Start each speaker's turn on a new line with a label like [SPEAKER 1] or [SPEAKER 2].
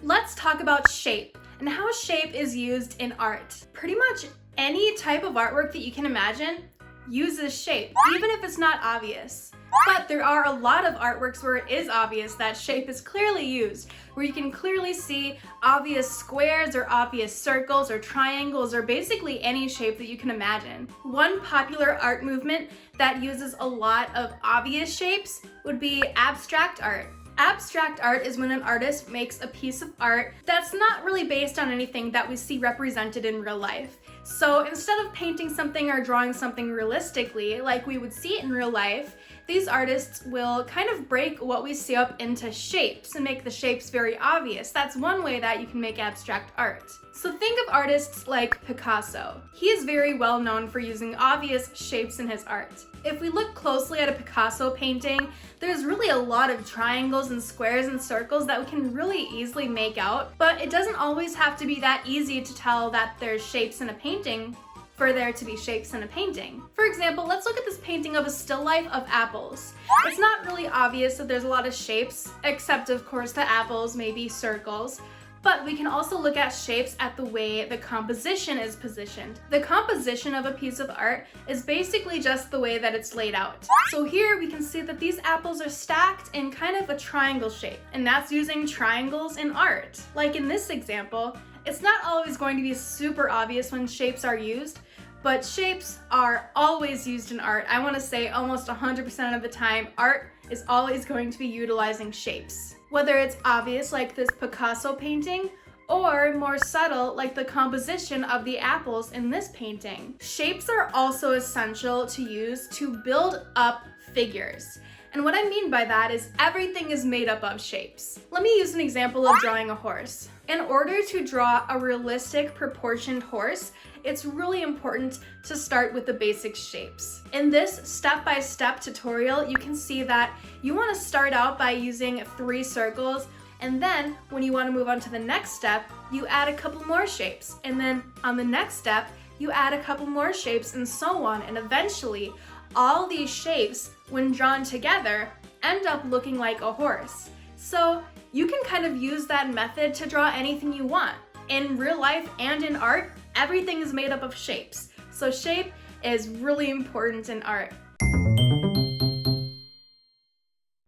[SPEAKER 1] let's talk about shape and how shape is used in art. Pretty much any type of artwork that you can imagine uses shape, even if it's not obvious. But there are a lot of artworks where it is obvious that shape is clearly used, where you can clearly see obvious squares or obvious circles or triangles or basically any shape that you can imagine. One popular art movement that uses a lot of obvious shapes would be abstract art. Abstract art is when an artist makes a piece of art that's not really based on anything that we see represented in real life. So instead of painting something or drawing something realistically, like we would see it in real life, these artists will kind of break what we see up into shapes and make the shapes very obvious. That's one way that you can make abstract art. So think of artists like Picasso. He is very well known for using obvious shapes in his art. If we look closely at a Picasso painting, there's really a lot of triangles and squares and circles that we can really easily make out, but it doesn't always have to be that easy to tell that there's shapes in a painting for there to be shapes in a painting. For example, let's look at this painting of a still life of apples. It's not really obvious that there's a lot of shapes, except of course the apples may be circles, but we can also look at shapes at the way the composition is positioned. The composition of a piece of art is basically just the way that it's laid out. So here we can see that these apples are stacked in kind of a triangle shape, and that's using triangles in art. Like in this example, it's not always going to be super obvious when shapes are used, but shapes are always used in art. I want to say almost 100% of the time, art is always going to be utilizing shapes. Whether it's obvious like this Picasso painting, or more subtle like the composition of the apples in this painting. Shapes are also essential to use to build up figures. And what I mean by that is everything is made up of shapes. Let me use an example of drawing a horse. In order to draw a realistic proportioned horse, it's really important to start with the basic shapes. In this step-by-step tutorial, you can see that you want to start out by using 3 circles, and then when you want to move on to the next step, you add a couple more shapes. And then on the next step, you add a couple more shapes and so on. And eventually, all these shapes, when drawn together, end up looking like a horse. So you can kind of use that method to draw anything you want. In real life and in art, everything is made up of shapes. So shape is really important in art.